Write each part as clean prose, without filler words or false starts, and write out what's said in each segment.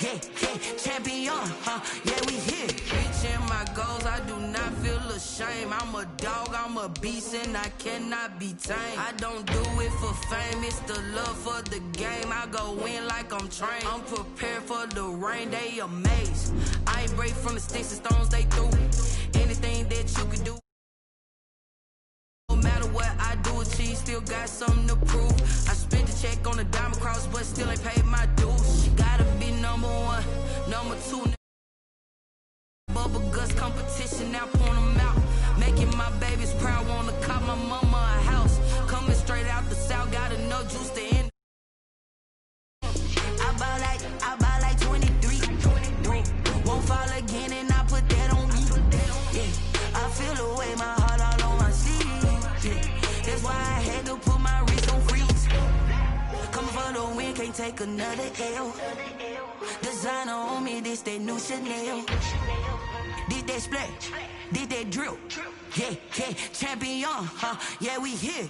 yeah, yeah, champion, yeah, we here. Reaching my goals, I do not feel ashamed. I'm a dog, I'm a beast, and I cannot be tamed. I don't do it for fame, it's the love for the game. I go in like I'm trained. I'm prepared for the rain, they amazed. I ain't break from the sticks and stones they threw. Anything that you can do. No matter what I do, achieve, still got something to prove. I spent the check on the diamond cross, but still ain't paid my dues. Gotta be number one, number two. Bubble guts competition, now point them out. Making my babies proud, wanna cop my mama a house. Coming straight out the south, got enough juice to end. I buy like 23. Won't fall again, and I put that on me. Yeah, I feel the way, my heart all on my sleeve. Yeah, that's why I had to put my wrist on freeze. Coming for the win, can't take another L. Designer on me, this that new Chanel. Did that splash, did that drill. Yeah, yeah, champion, yeah, we here.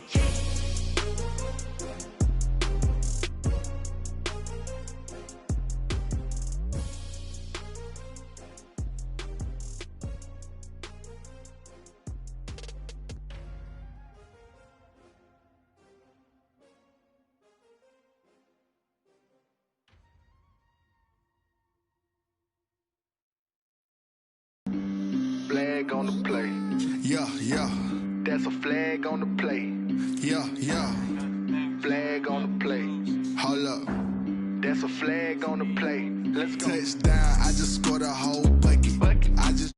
Flag on the play. Yeah, yeah. That's a flag on the play. Yeah, yeah. Flag on the play. Hold up. That's a flag on the play. Let's go. Touchdown, I just scored a whole bucket. I just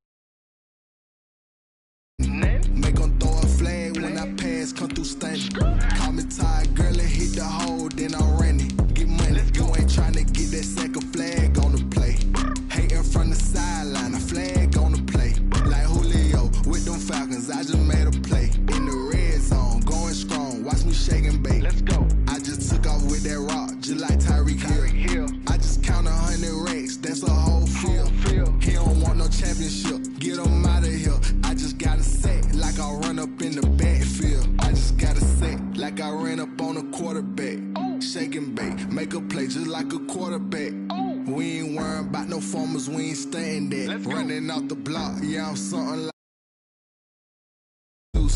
make 'em throw a flag when I pass, come through stunning. Call me tired, girl, and hit the hole, then I'm running. Get money, you ain't tryna get that second flag on the play. Hating from the sideline, a flag on the play. Like Julio with them Falcons, I just made a play. In the red zone, going strong, watch me shake and bake. Let's go. I just took off with that rock, just like Tyreek Hill. I just count 100 racks, that's a whole field. He don't want no championship, get him out of here. I just gotta say, like I run up in the backfield. I just gotta say, like I ran up on a quarterback. Shake and bake, make a play just like a quarterback. We ain't worrying about no formers, we ain't staying there. Running off the block, yeah, I'm something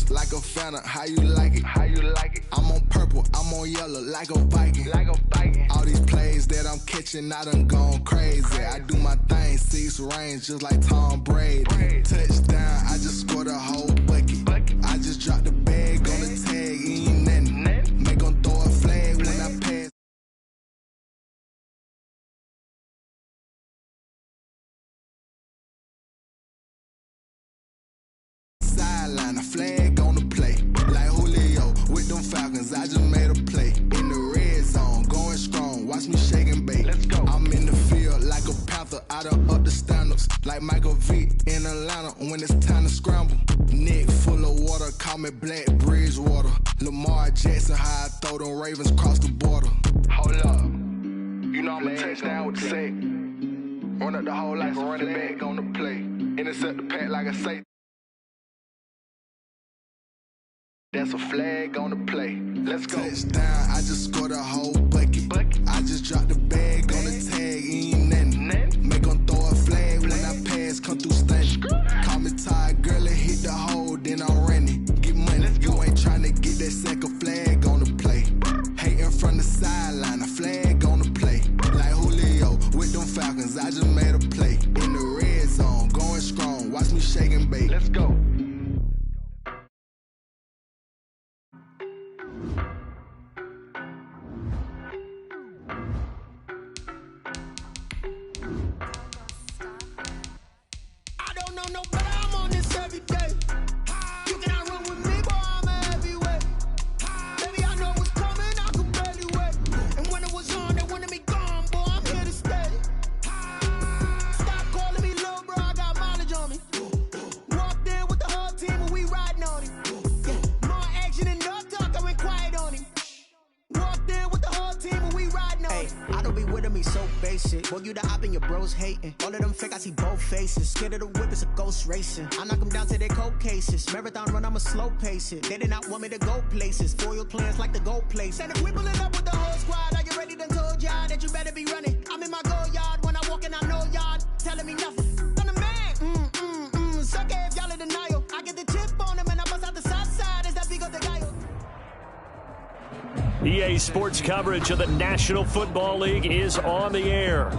like a Fanta, how you like it? How you like it? I'm on purple, I'm on yellow, like a Viking. Like a Viking. All these plays that I'm catching, I done gone crazy. I do my thing, 6 range, just like Tom Brady. Touchdown, I just scored a whole bucket. I just dropped the bag on the tag, ain't nothing. Make 'em throw a flag when I pass. Sideline, a flag on the play. Like Julio with them Falcons, I just made a play. In the red zone, going strong, watch me shake and bake. Let's go. I'm in the field like a Panther, I done up the standards. Like Michael Vick in Atlanta when it's time to scramble. Neck full of water, call me Black Bridgewater. Lamar Jackson, how I throw them Ravens cross the border. Hold up. You know I'm a touchdown with the sack. Run up the hole like a running back on the play. Intercept the pack like I say. That's a flag on the play. Let's go. Touchdown, I just scored a whole bucket. I just dropped the bag on the tag, ain't nothing. Make 'em throw a flag when I pass, come through stunning. Call me tired, girl, and hit the hole, then I'm running. Get money, you ain't tryna get that second flag on the play. Hating from the sideline, a flag on the play. Like Julio with them Falcons, I just made a play. In the red zone, going strong, watch me shake and bake. Let's go. No, but I'm on this every day. You cannot run with me, boy, I'm a heavyweight. Baby, I know what's coming, I can barely wait. And when it was on, they wanted me gone, boy, I'm here to stay. Stop calling me little bro, I got mileage on me. Walked in with the whole team and we riding on him. More action and no talk, I went quiet on him. Walked in with the whole team and we riding on him. I don't be with me so basic. Boy, you the op and your bros hating. All of them fake, I see both faces. Scared of the whip, it's a ghost racing. I knock them down to their cold cases. Marathon run, I'ma slow pace it. They did not want me to go places. Foil plans like the gold place. Said if we pulling up with the whole squad, are you ready? Done told y'all that you better be running. I'm in my go yard when I NBA sports coverage of the National Football League is on the air.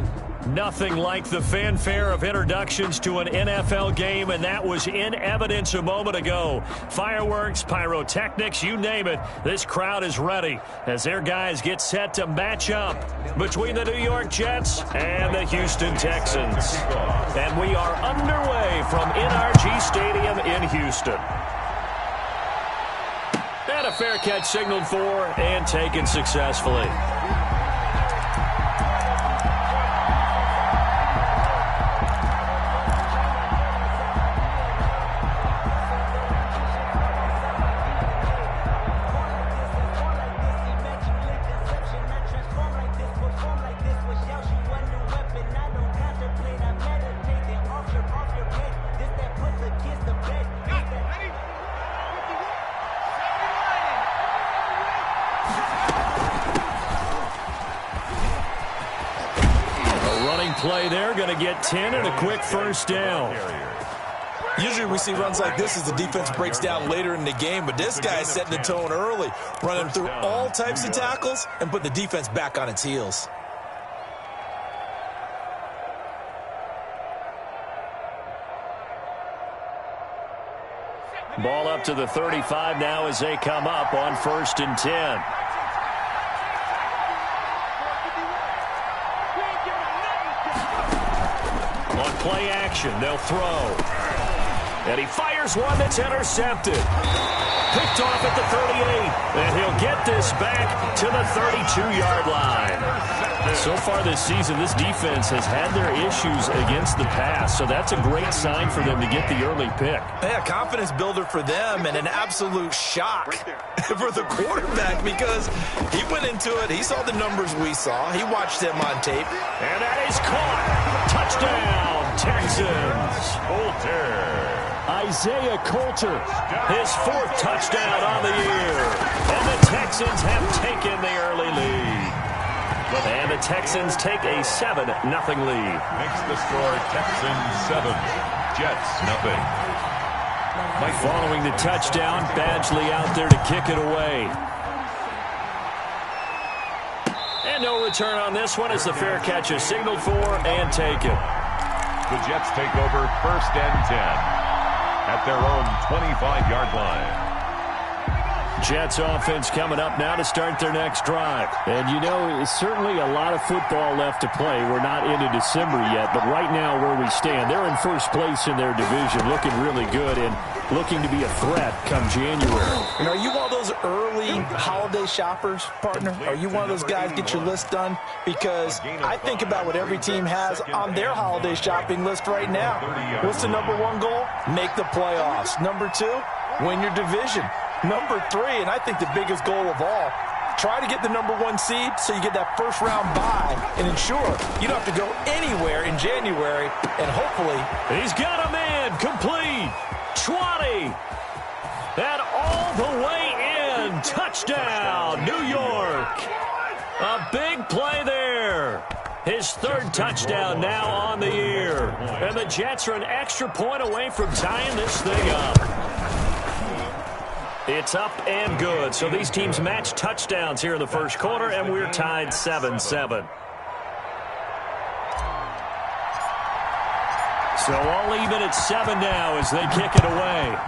Nothing like the fanfare of introductions to an NFL game, and that was in evidence a moment ago. Fireworks, pyrotechnics, you name it. This crowd is ready as their guys get set to match up between the New York Jets and the Houston Texans. And we are underway from NRG Stadium in Houston. And a fair catch signaled for and taken successfully. Play there, going to get 10 and a quick first down. Usually we see runs like this as the defense breaks down later in the game, but this guy is setting the tone early, running through all types of tackles and put the defense back on its heels. Ball up to the 35 now as they come up on 1st and 10. Play action, they'll throw. And he fires one that's intercepted. Picked off at the 38. And he'll get this back to the 32-yard line. So far this season, this defense has had their issues against the pass. So that's a great sign for them to get the early pick. Yeah, confidence builder for them and an absolute shock for the quarterback because he went into it. He saw the numbers we saw. He watched them on tape. And that is caught. Touchdown. Texans. Isaiah Coulter, his 4th touchdown on the year. And the Texans have taken the early lead. And the Texans take a 7-0 lead. Makes the score Texans 7, Jets 0. Following the touchdown, Badgley out there to kick it away. And no return on this one as the fair catch is signaled for and taken. The Jets take over 1st and 10 at their own 25-yard line. Jets offense coming up now to start their next drive. And, you know, it's certainly a lot of football left to play. We're not into December yet, but right now where we stand, they're in first place in their division, looking really good and looking to be a threat come January. And are you one of those early holiday shoppers, partner? Are you one of those guys get your list done? Because I think about what every team has on their holiday shopping list right now. What's the number 1 goal? Make the playoffs. Number 2, win your division. Number 3, and I think the biggest goal of all, try to get the number 1 seed so you get that first-round bye and ensure you don't have to go anywhere in January, and hopefully... He's got a man complete. 20. And all the way in. Touchdown, New York. A big play there. His 3rd touchdown now on the year. And the Jets are an extra point away from tying this thing up. It's up and good. So these teams match touchdowns here in the first quarter, and we're tied 7-7. So all even at 7 now as they kick it away.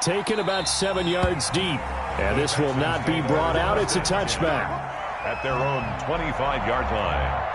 Taken about 7 yards deep. And this will not be brought out. It's a touchback. At their own 25-yard line.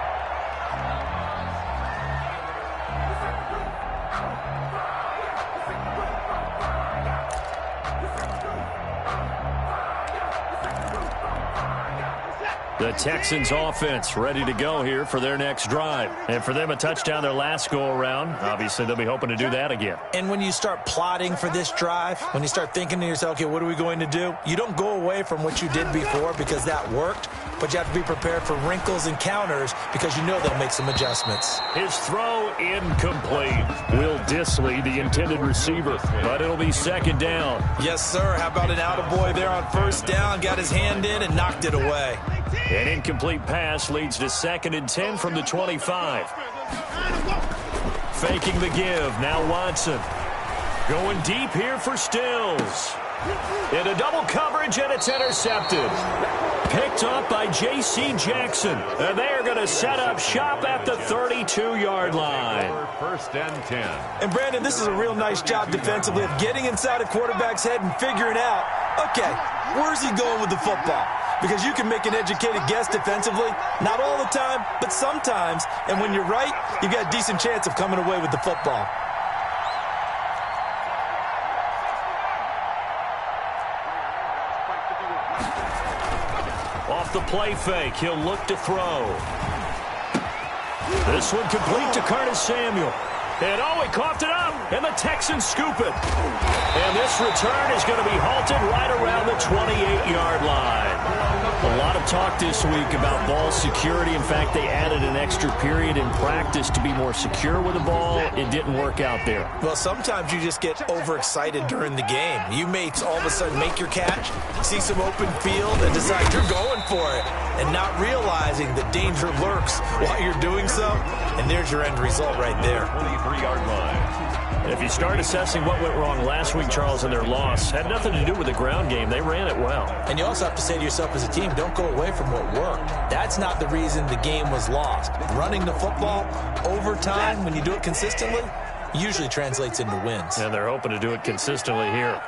The Texans offense ready to go here for their next drive. And for them, a touchdown their last go-around. Obviously, they'll be hoping to do that again. And when you start plotting for this drive, when you start thinking to yourself, okay, what are we going to do? You don't go away from what you did before because that worked, but you have to be prepared for wrinkles and counters because you know they'll make some adjustments. His throw incomplete. Will Dissly, the intended receiver, but it'll be 2nd down. Yes, sir. How about an attaboy there on 1st down? Got his hand in and knocked it away. An incomplete pass leads to 2nd and 10 from the 25. Faking the give. Now Watson. Going deep here for Stills. Into double coverage, and it's intercepted. Picked up by J.C. Jackson. And they are going to set up shop at the 32-yard line. First and 10. And, Brandon, this is a real nice job defensively of getting inside a quarterback's head and figuring out, okay, where's he going with the football? Because you can make an educated guess defensively. Not all the time, but sometimes. And when you're right, you've got a decent chance of coming away with the football. Off the play fake, he'll look to throw. This one complete to Curtis Samuel. And oh, he coughed it up, and the Texans scoop it. And this return is going to be halted right around the 28-yard line. A lot of talk this week about ball security. In fact, they added an extra period in practice to be more secure with the ball. It didn't work out there. Well, sometimes you just get overexcited during the game. You may all of a sudden make your catch, see some open field, and decide you're going for it, and not realizing the danger lurks while you're doing so. And there's your end result right there. 23-yard line. If you start assessing what went wrong last week, Charles, in their loss, had nothing to do with the ground game. They ran it well. And you also have to say to yourself as a team, don't go away from what worked. That's not the reason the game was lost. Running the football over time, when you do it consistently, usually translates into wins. And they're hoping to do it consistently here.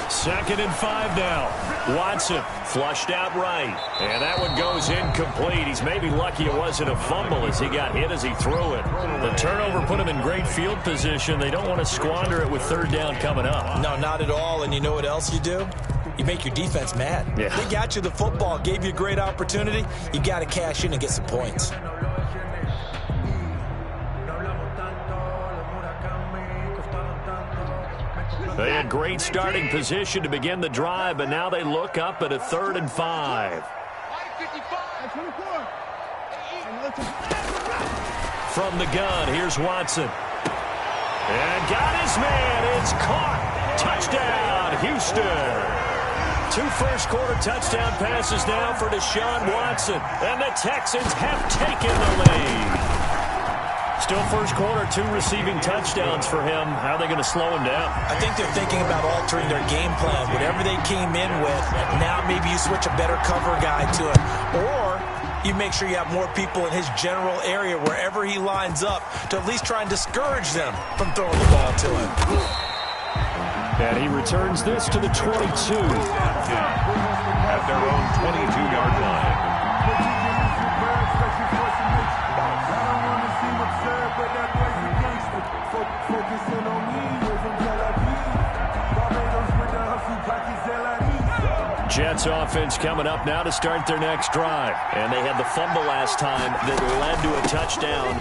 2nd and 5 now. Watson flushed out right. And that one goes incomplete. He's maybe lucky it wasn't a fumble as he got hit as he threw it. The turnover put him in great field position. They don't want to squander it with 3rd down coming up. No, not at all. And you know what else you do? You make your defense mad. Yeah. They got you the football, gave you a great opportunity. You got to cash in and get some points. They had great starting position to begin the drive, but now they look up at a 3rd and 5. From the gun, here's Watson. And got his man. It's caught. Touchdown, Houston. 2 first-quarter touchdown passes now for Deshaun Watson. And the Texans have taken the lead. Still first quarter, 2 receiving touchdowns for him. How are they going to slow him down? I think they're thinking about altering their game plan. Whatever they came in with, now maybe you switch a better cover guy to him. Or you make sure you have more people in his general area wherever he lines up to at least try and discourage them from throwing the ball to him. And he returns this to the 22. At their own 22-yard line. Jets offense coming up now to start their next drive. And they had the fumble last time that led to a touchdown.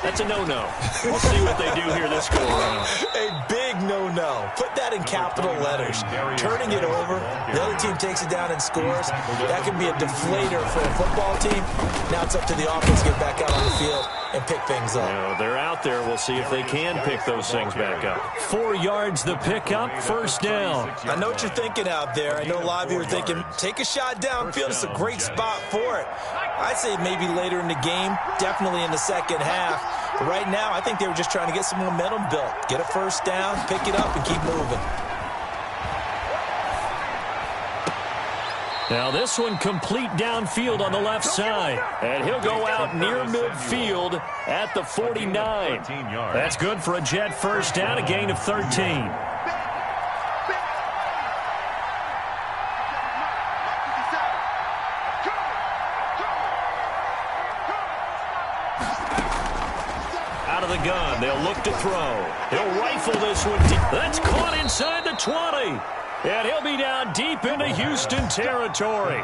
That's a no-no. We'll see what they do here this go around. A big no-no. Put that in capital letters. Turning it over, the other team takes it down and scores. That can be a deflator for a football team. Now it's up to the offense to get back out on the field and pick things up. You know, they're out there. We'll see if they can pick those things back up. 4 yards the pickup, 1st down. I know what you're thinking out there. I know a lot of you are thinking, take a shot downfield. It's a great spot for it. I'd say maybe later in the game, definitely in the second half. But right now, I think they were just trying to get some momentum built. Get a 1st down, pick it up, and keep moving. Now this one complete downfield on the left side. And he'll go out near midfield at the 49. That's good for a Jet 1st down, a gain of 13. Out of the gun, they'll look to throw. He'll rifle this one deep. That's caught inside the 20. And he'll be down deep into Houston territory.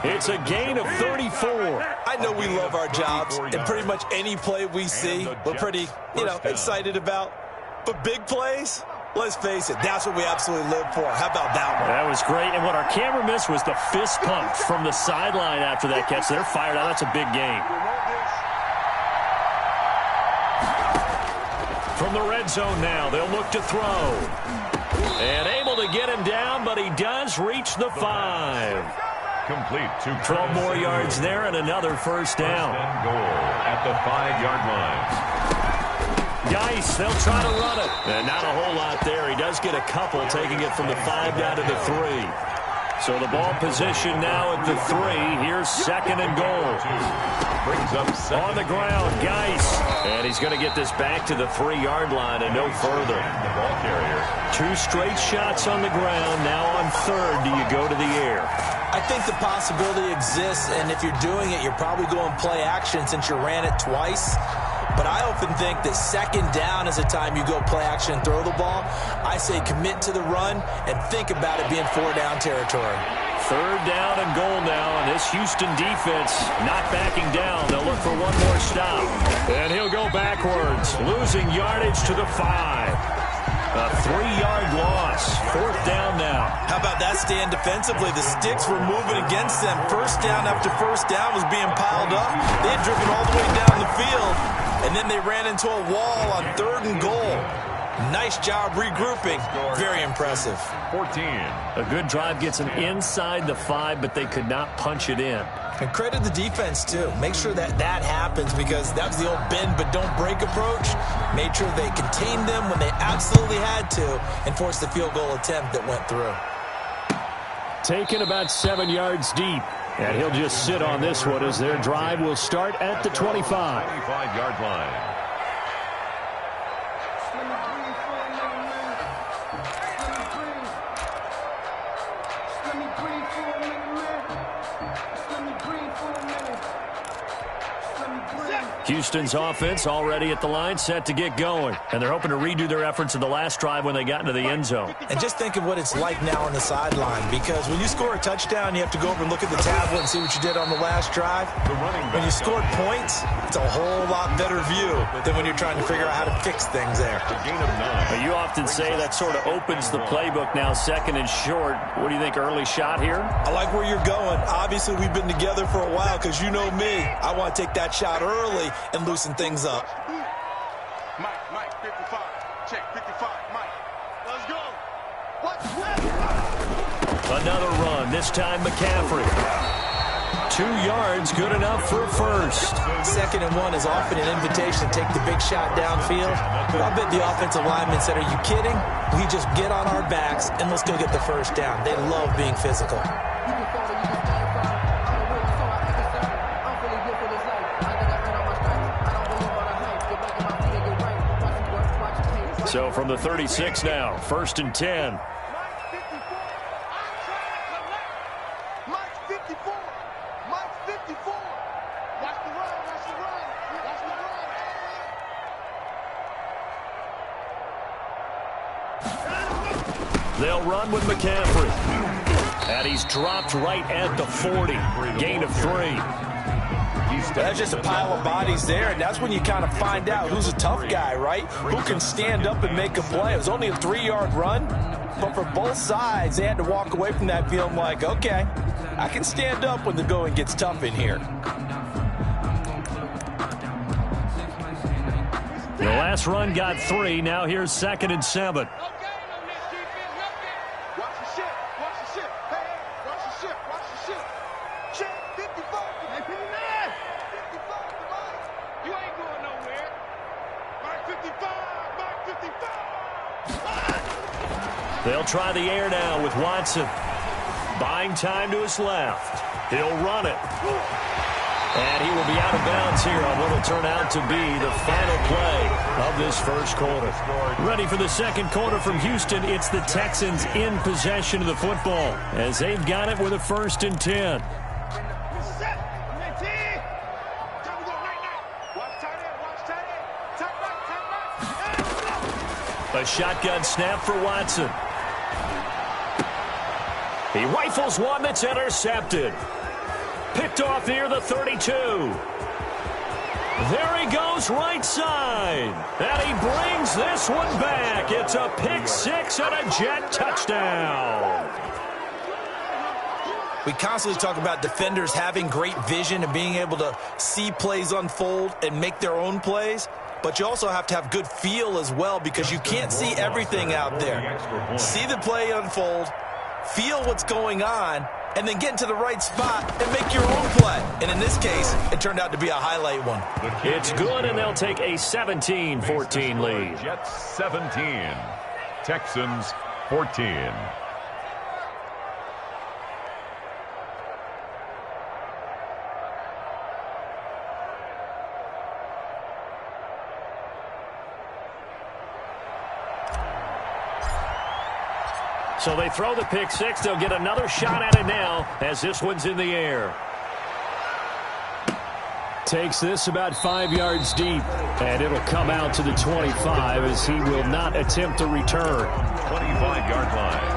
It's a gain of 34. I know we love our jobs, and pretty much any play we see, we're pretty, excited about. But big plays, let's face it, that's what we absolutely live for. How about that one? That was great. And what our camera missed was the fist pump from the sideline after that catch. They're fired out. That's a big gain. From the red zone now, they'll look to throw. And able to get him down, but he does reach the 5. Complete to 12 more yards there and another 1st down. Goal at the 5-yard line. Geis, they'll try to run it. And not a whole lot there. He does get a couple, taking it from the 5 down to the 3. So the ball position now at the 3. Here's second and goal. Brings up second. On the ground, Geis. And he's going to get this back to the 3-yard line and no further. The ball carrier. 2 straight shots on the ground. Now on third, do you go to the air? I think the possibility exists, and if you're doing it, you're probably going play action since you ran it twice. But I often think that second down is a time you go play action and throw the ball. I say commit to the run and think about it being 4-down territory. Third down and goal now, and this Houston defense not backing down. They'll look for one more stop. And he'll go backwards, losing yardage to the 5. A 3-yard loss. Fourth down now. How about that stand defensively? The sticks were moving against them. First down after first down was being piled up. They had driven all the way down the field, and then they ran into a wall on third and goal. Nice job regrouping. Very impressive. 14. A good drive gets them inside the 5, but they could not punch it in. And credit the defense, too. Make sure that happens, because that was the old bend but don't break approach. Made sure they contained them when they absolutely had to and forced the field goal attempt that went through. Taken about 7 yards deep. And he'll just sit on this one as their drive will start at the 25. 25-yard line. Houston's offense already at the line, set to get going. And they're hoping to redo their efforts in the last drive when they got into the end zone. And just think of what it's like now on the sideline, because when you score a touchdown, you have to go over and look at the tablet and see what you did on the last drive. When you scored points, it's a whole lot better view than when you're trying to figure out how to fix things there. A gain of 9. You often say that sort of opens the playbook now, second and short. What do you think, early shot here? I like where you're going. Obviously, we've been together for a while, because you know me. I want to take that shot early and loosen things up. Mike, 55. Check, 55. Mike, let's go. Another run, this time McCaffrey. 2 yards, good enough for a first. Second and 1 is often an invitation to take the big shot downfield. I bet the offensive lineman said, are you kidding? We just get on our backs and let's go get the first down. They love being physical. So from the 36 now, first and 10. Mike 54. Mike 54. Watch the run. Watch the run. Watch the run. They'll run with McCaffrey. And he's dropped right at the 40. Gain of 3. That's just a pile of bodies there, and that's when you kind of find out who's a tough guy, right? Who can stand up and make a play. It was only a 3-yard run, but for both sides, they had to walk away from that feeling like, okay, I can stand up when the going gets tough in here. The last run got 3. Now here's second and 7. They'll try the air now with Watson. Buying time to his left. He'll run it. And he will be out of bounds here on what will turn out to be the final play of this first quarter. Ready for the second quarter from Houston. It's the Texans in possession of the football as they've got it with a first and 10. A shotgun snap for Watson. He rifles one that's intercepted. Picked off near the 32. There he goes right side. And he brings this one back. It's a pick 6 and a Jet touchdown. We constantly talk about defenders having great vision and being able to see plays unfold and make their own plays. But you also have to have good feel as well, because you can't see everything out there. See the play unfold, feel what's going on, and then get into the right spot and make your own play. And in this case, it turned out to be a highlight one. It's good, and they'll take a 17-14 lead. Jets 17, Texans 14. So they throw the pick six. They'll get another shot at it now as this one's in the air. Takes this about 5 yards deep, and it'll come out to the 25 as he will not attempt to return. 25-yard line.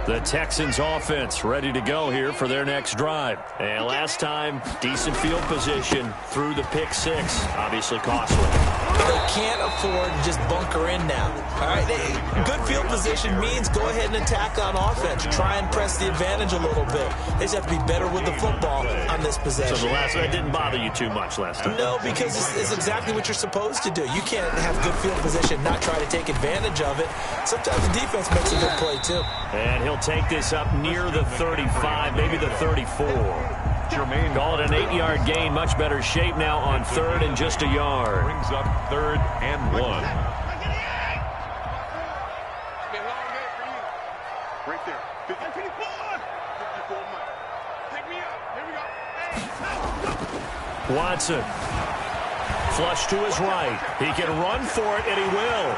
The Texans offense ready to go here for their next drive. And last time, decent field position through the pick six. Obviously costly. They can't afford to just bunker in now. All right, good field position means go ahead and attack on offense. Try and press the advantage a little bit. They just have to be better with the football on this possession. So the last one didn't bother you too much last time? No, because it's exactly what you're supposed to do. You can't have good field position, not try to take advantage of it. Sometimes the defense makes a good play too. And he'll take this up near the 35, maybe the 34. Jermaine, call it an 8-yard gain. Much better shape now on third and just a yard. Brings up 3rd and 1. Right there. 54. 54 Mike. Take me up. Here we go. Watson. Flush to his right. He can run for it, and he will.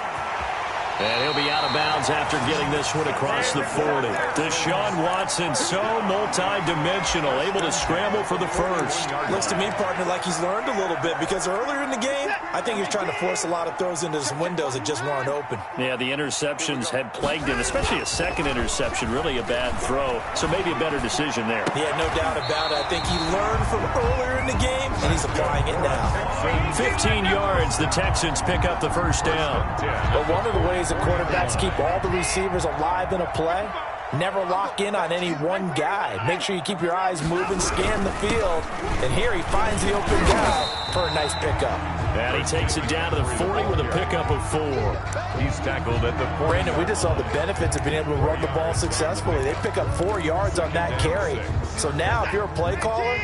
And he'll be out of bounds after getting this one across the 40. Deshaun Watson, so multi-dimensional, able to scramble for the first. Looks to me, partner, like he's learned a little bit because earlier in the game, I think he was trying to force a lot of throws into some windows that just weren't open. Yeah, the interceptions had plagued him, especially a second interception, really a bad throw. So maybe a better decision there. Yeah, no doubt about it. I think he learned from earlier in the game, and he's applying it now. 15 yards, the Texans pick up the first down. But one of the ways that quarterbacks keep all the receivers alive in a play, never lock in on any one guy. Make sure you keep your eyes moving, scan the field. And here he finds the open guy for a nice pickup. And he takes it down to the 40 with a pickup of 4. He's tackled at the 40. Brandon, we just saw the benefits of being able to run the ball successfully. They pick up 4 yards on that carry. So now if you're a play caller,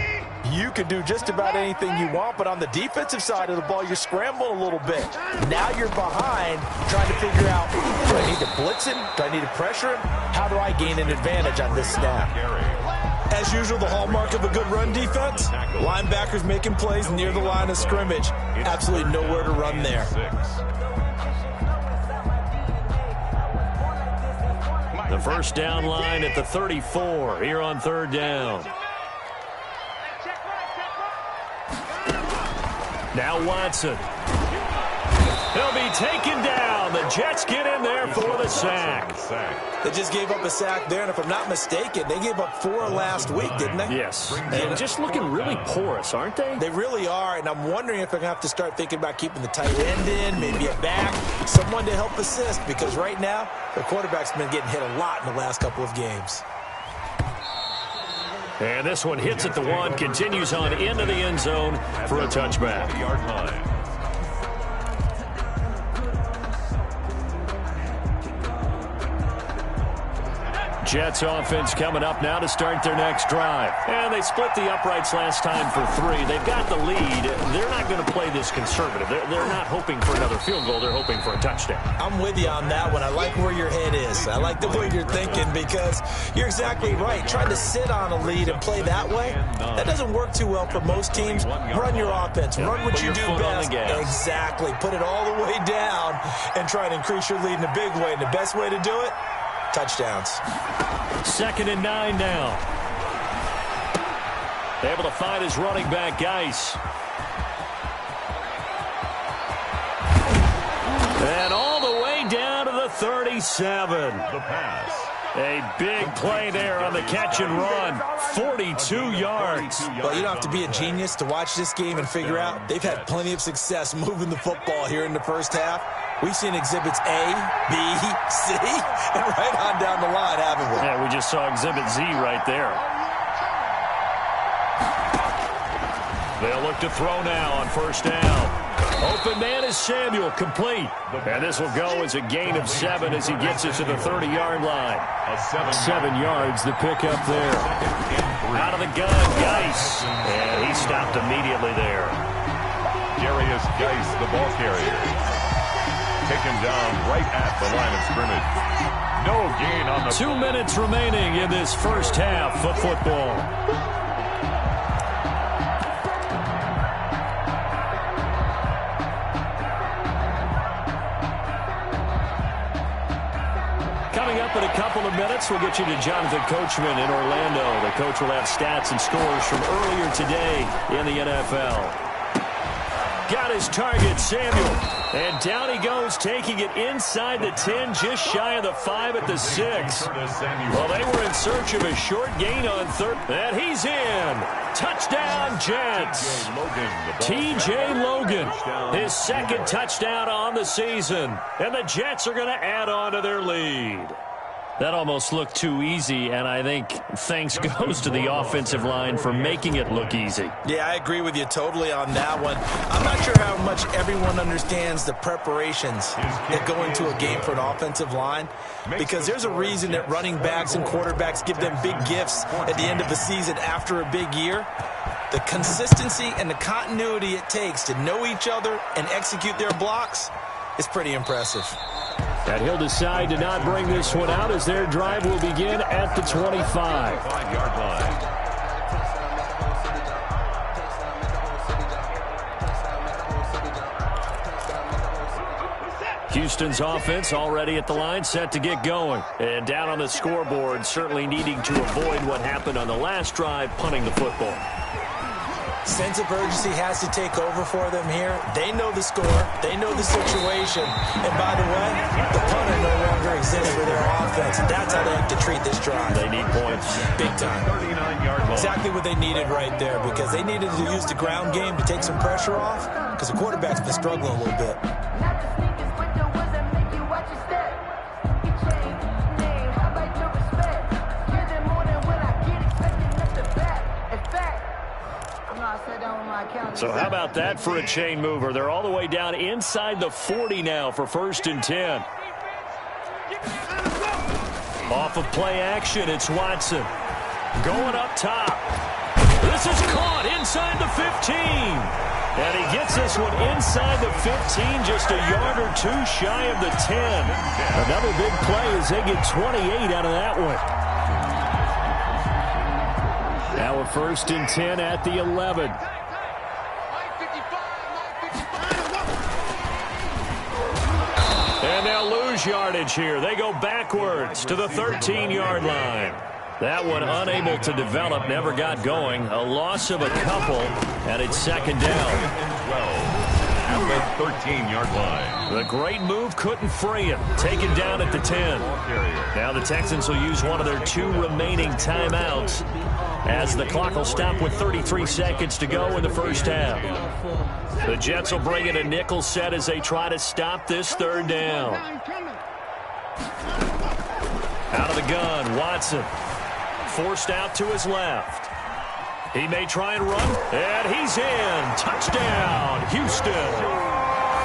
you can do just about anything you want, but on the defensive side of the ball, you're scrambling a little bit. Now you're behind, trying to figure out, do I need to blitz him? Do I need to pressure him? How do I gain an advantage on this snap? As usual, the hallmark of a good run defense, linebackers making plays near the line of scrimmage. Absolutely nowhere to run there. The first down line at the 34 here on third down. Now Watson. He'll be taken down. The Jets get in there for the sack. They just gave up a sack there, and if I'm not mistaken, they gave up 4 last week, didn't they? Yes. And just looking really porous, aren't they? They really are, and I'm wondering if they're going to have to start thinking about keeping the tight end in, maybe a back, someone to help assist, because right now, the quarterback's been getting hit a lot in the last couple of games. And this one hits at the 1, continues on into the end zone for a touchback. 40-yard line. Jets offense coming up now to start their next drive. And they split the uprights last time for 3. They've got the lead. They're not going to play this conservative. They're not hoping for another field goal. They're hoping for a touchdown. I'm with you on that one. I like where your head is. I like the way you're thinking because you're exactly right. Trying to sit on a lead and play that way, that doesn't work too well for most teams. Run your offense. Run what you do best. Exactly. Put it all the way down and try and increase your lead in a big way. And the best way to do it, touchdowns. 2nd and 9 now. Able to find his running back, Geis. And all the way down to the 37. The pass. A big play there on the catch and run. 42 yards. Well, you don't have to be a genius to watch this game and figure out they've had plenty of success moving the football here in the first half. We've seen exhibits A, B, C, and right on down the line, haven't we? Yeah, we just saw exhibit Z right there. They'll look to throw now on first down. Open man is Samuel, complete. And this will go as a gain of 7 as he gets it to the 30-yard line. 7 yards, the pickup there. Out of the gun, Geis. And he stopped immediately there. Darius Geis, the ball carrier. Taken down right at the line of scrimmage. No gain on the 2 minutes remaining in this first half of football. Coming up in a couple of minutes, we'll get you to Jonathan Coachman in Orlando. The coach will have stats and scores from earlier today in the NFL. Got his target, Samuel. And down he goes, taking it inside the 10, just shy of the 5 at the 6. Well, they were in search of a short gain on third. And he's in. Touchdown, Jets. T.J. Logan, his second touchdown on the season. And the Jets are going to add on to their lead. That almost looked too easy, and I think thanks goes to the offensive line for making it look easy. Yeah, I agree with you totally on that one. I'm not sure how much everyone understands the preparations that go into a game for an offensive line, because there's a reason that running backs and quarterbacks give them big gifts at the end of the season after a big year. The consistency and the continuity it takes to know each other and execute their blocks is pretty impressive. And he'll decide to not bring this one out as their drive will begin at the 25-yard line. Houston's offense already at the line, set to get going. And down on the scoreboard, certainly needing to avoid what happened on the last drive, punting the football. Sense of urgency has to take over for them here. They know the score. They know the situation. And by the way, the punter no longer exists for their offense. That's how they have to treat this drive. They need points. Big time. Exactly what they needed right there, because they needed to use the ground game to take some pressure off, because the quarterback's been struggling a little bit. So how about that for a chain mover? They're all the way down inside the 40 now for 1st and 10. Off of play action, it's Watson. Going up top. This is caught inside the 15. And he gets this one inside the 15, just a yard or two shy of the 10. Another big play as they get 28 out of that one. Now a 1st and 10 at the 11. And they'll lose yardage here. They go backwards to the 13-yard line. That one unable to develop, never got going. A loss of a couple, and it's 2nd down. 12 at the 13-yard line. The great move couldn't free him. Taken down at the 10. Now the Texans will use one of their 2 remaining timeouts as the clock will stop with 33 seconds to go in the first half. The Jets will bring in a nickel set as they try to stop this 3rd down. Out of the gun, Watson. Forced out to his left. He may try and run, and he's in. Touchdown, Houston.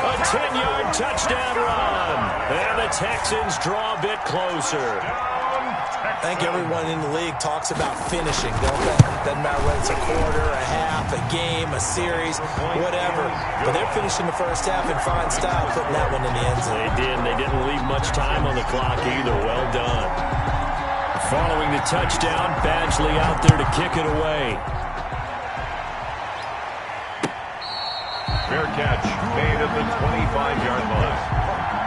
A 10-yard touchdown run. And the Texans draw a bit closer. I think everyone in the league talks about finishing, don't they? Doesn't matter whether it's a quarter, a half, a game, a series, whatever. But they're finishing the first half in fine style, putting that one in the end zone. They did, and they didn't leave much time on the clock either. Well done. Following the touchdown, Badgley out there to kick it away. Fair catch made at the 25-yard line.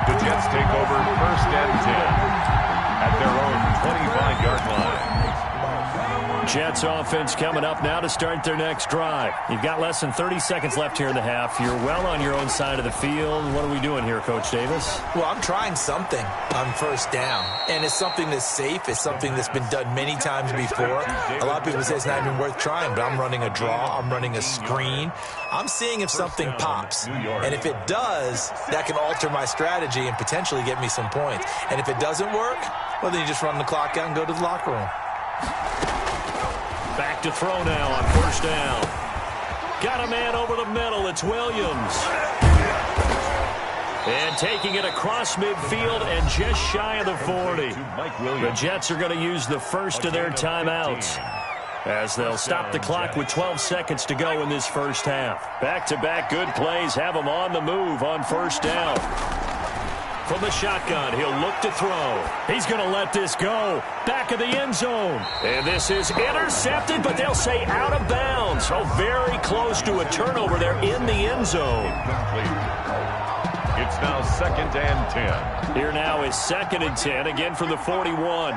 The Jets take over 1st and 10 at their own 25-yard line. Jets offense coming up now to start their next drive. You've got less than 30 seconds left here in the half. You're well on your own side of the field. What are we doing here, Coach Davis? Well, I'm trying something on 1st down, and it's something that's safe. It's something that's been done many times before. A lot of people say it's not even worth trying, but I'm running a draw. I'm running a screen. I'm seeing if something pops, and if it does, that can alter my strategy and potentially get me some points. And if it doesn't work, well, then you just run the clock out and go to the locker room. Back to throw now on 1st down. Got a man over the middle. It's Williams. And taking it across midfield and just shy of the 40. The Jets are going to use the first of their timeouts, as they'll stop the clock with 12 seconds to go in this first half. Back-to-back good plays have them on the move on first down. From the shotgun, he'll look to throw. He's going to let this go. Back of the end zone. And this is intercepted, but they'll say out of bounds. Oh, very close to a turnover there in the end zone. It's now 2nd and 10. Here now is 2nd and 10, again from the 41.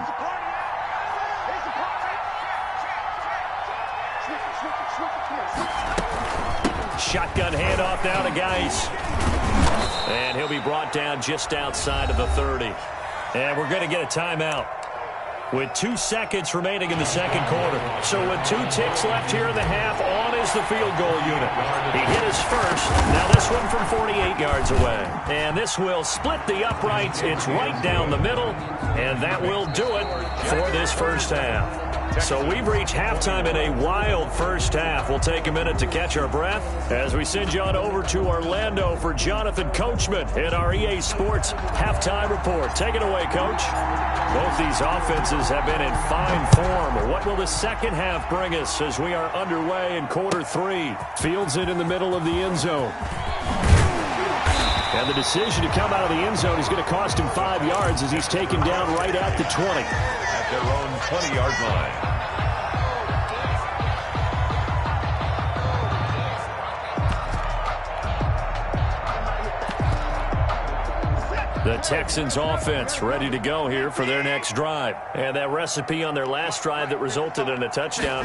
Shotgun handoff now to Geis. And he'll be brought down just outside of the 30. And we're going to get a timeout with 2 seconds remaining in the second quarter. So with 2 ticks left here in the half, on is the field goal unit. He hit his first. Now this one from 48 yards away. And this will split the uprights. It's right down the middle. And that will do it for this first half. So we've reached halftime in a wild first half. We'll take a minute to catch our breath as we send you on over to Orlando for Jonathan Coachman in our EA Sports halftime report. Take it away, Coach. Both these offenses have been in fine form. What will the second half bring us as we are underway in quarter 3? Fields it in the middle of the end zone. And the decision to come out of the end zone is going to cost him 5 yards as he's taken down right at the 20. At their own 20-yard line. The Texans offense ready to go here for their next drive. And that recipe on their last drive that resulted in a touchdown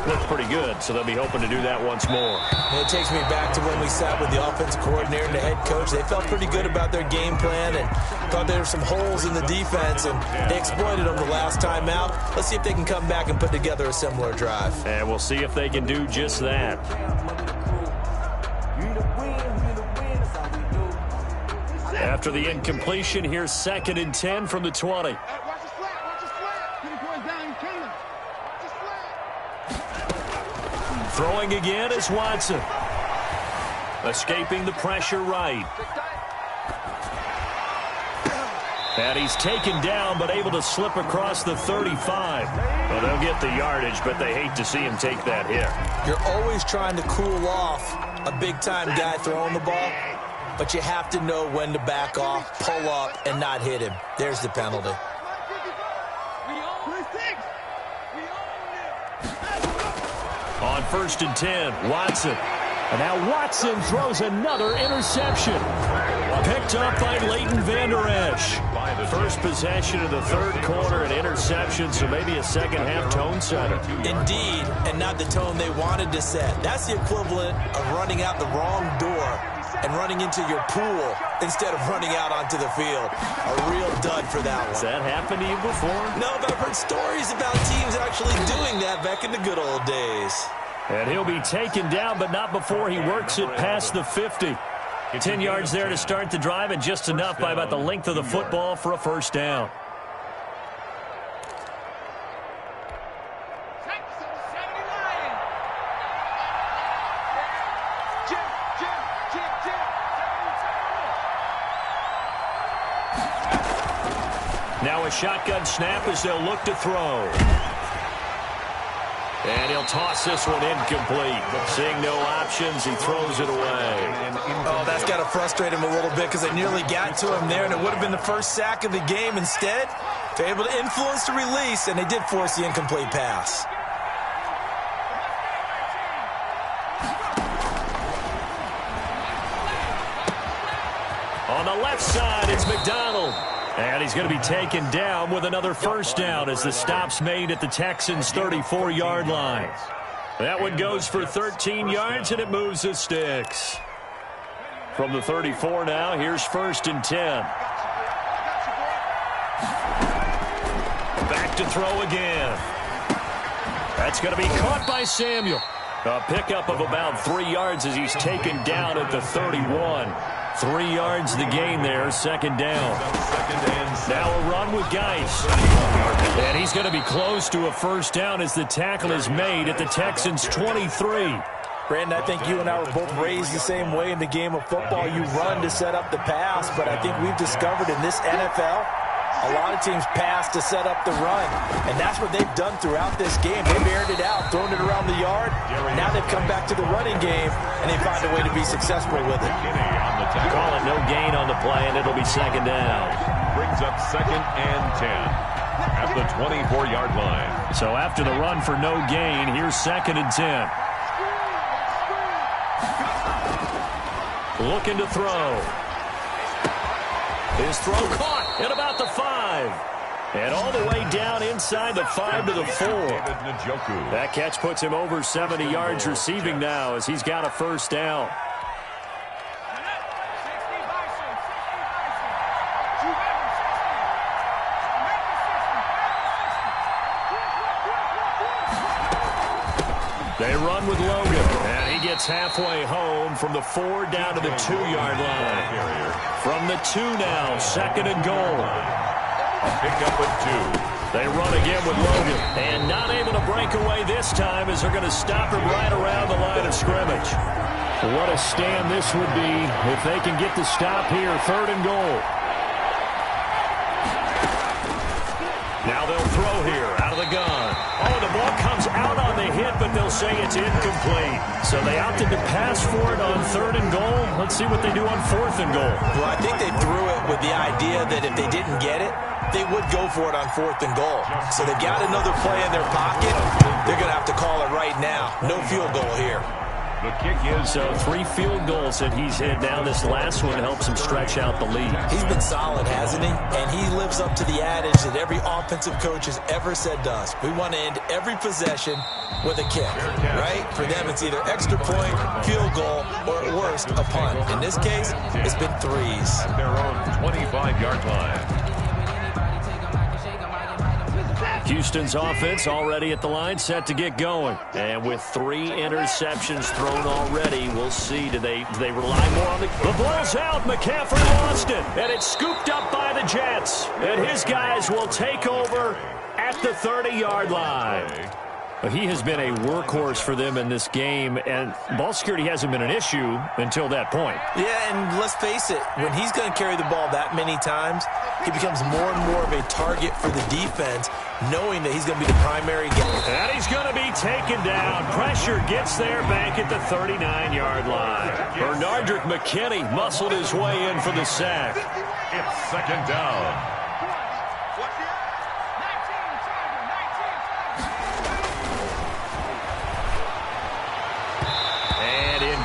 looked pretty good, so they'll be hoping to do that once more. And it takes me back to when we sat with the offensive coordinator and the head coach. They felt pretty good about their game plan and thought there were some holes in the defense, and they exploited them the last time out. Let's see if they can come back and put together a similar drive. And we'll see if they can do just that. After the incompletion, here's 2nd and 10 from the 20. Throwing again is Watson. Escaping the pressure right. And he's taken down, but able to slip across the 35. Well, they'll get the yardage, but they hate to see him take that hit. You're always trying to cool off a big-time guy throwing the ball, but you have to know when to back off, pull up, and not hit him. There's the penalty. On 1st and 10, Watson. And now Watson throws another interception. Picked up by Leighton Vander Esch. First possession of the third quarter, an interception, so maybe a second-half tone setter. Indeed, and not the tone they wanted to set. That's the equivalent of running out the wrong door and running into your pool instead of running out onto the field. A real dud for that one. Has that happened to you before? No, but I've heard stories about teams actually doing that back in the good old days. And he'll be taken down, but not before he works it past the 50. 10 yards there to start the drive, and just enough by about the length of the football for a first down. Now a shotgun snap as they'll look to throw. And he'll toss this one incomplete. Seeing no options, he throws it away. Oh, that's got to frustrate him a little bit because they nearly got to him there, and it would have been the first sack of the game. Instead, they're able to influence the release, and they did force the incomplete pass. On the left side, it's McDonald. And he's going to be taken down with another first down as the stop's made at the Texans' 34-yard line. That one goes for 13 yards, and it moves the sticks. From the 34 now, here's 1st and 10. Back to throw again. That's going to be caught by Samuel. A pickup of about 3 yards as he's taken down at the 31. 3 yards the gain there, 2nd down. Now a run with Geis. And he's going to be close to a first down as the tackle is made at the Texans' 23. Brandon, I think you and I were both raised the same way in the game of football. You run to set up the pass, but I think we've discovered in this NFL, a lot of teams pass to set up the run, and that's what they've done throughout this game. They've aired it out, thrown it around the yard. Now they've come back to the running game, and they find a way to be successful with it. Call it no gain on the play, and it'll be second down. Brings up 2nd and 10 at the 24-yard line. So after the run for no gain, here's 2nd and 10. Looking to throw. His throw caught at about the 5. And all the way down inside the 5 to the 4. That catch puts him over 70 yards receiving now as he's got a first down. They run with Logan, and he gets halfway home from the 4 down to the 2-yard line. From the 2 now, 2nd and goal. A pickup of 2. They run again with Logan, and not able to break away this time as they're going to stop him right around the line of scrimmage. What a stand this would be if they can get the stop here, 3rd and goal. Now they'll throw here out of the gun. Oh, the ball comes out on the hit, but they'll say it's incomplete. So they opted to pass for it on 3rd and goal. Let's see what they do on 4th and goal. Well, I think they threw it with the idea that if they didn't get it, they would go for it on 4th and goal. So they've got another play in their pocket. They're going to have to call it right now. No field goal here. The kick is so 3 field goals that he's hit now. This last one helps him stretch out the lead. He's been solid, hasn't he? And he lives up to the adage that every offensive coach has ever said to us. We want to end every possession with a kick, right? For them, it's either extra point, field goal, or at worst, a punt. In this case, it's been 3s. At their own 25-yard line. Houston's offense already at the line, set to get going. And with 3 interceptions thrown already, we'll see. Do they rely more on the ball's out. McCaffrey lost it. And it's scooped up by the Jets. And his guys will take over at the 30-yard line. He has been a workhorse for them in this game, and ball security hasn't been an issue until that point. Yeah, and let's face it, when he's going to carry the ball that many times, he becomes more and more of a target for the defense, knowing that he's going to be the primary guy. And he's going to be taken down. Pressure gets there back at the 39-yard line. Bernardrick McKinney muscled his way in for the sack. It's 2nd down.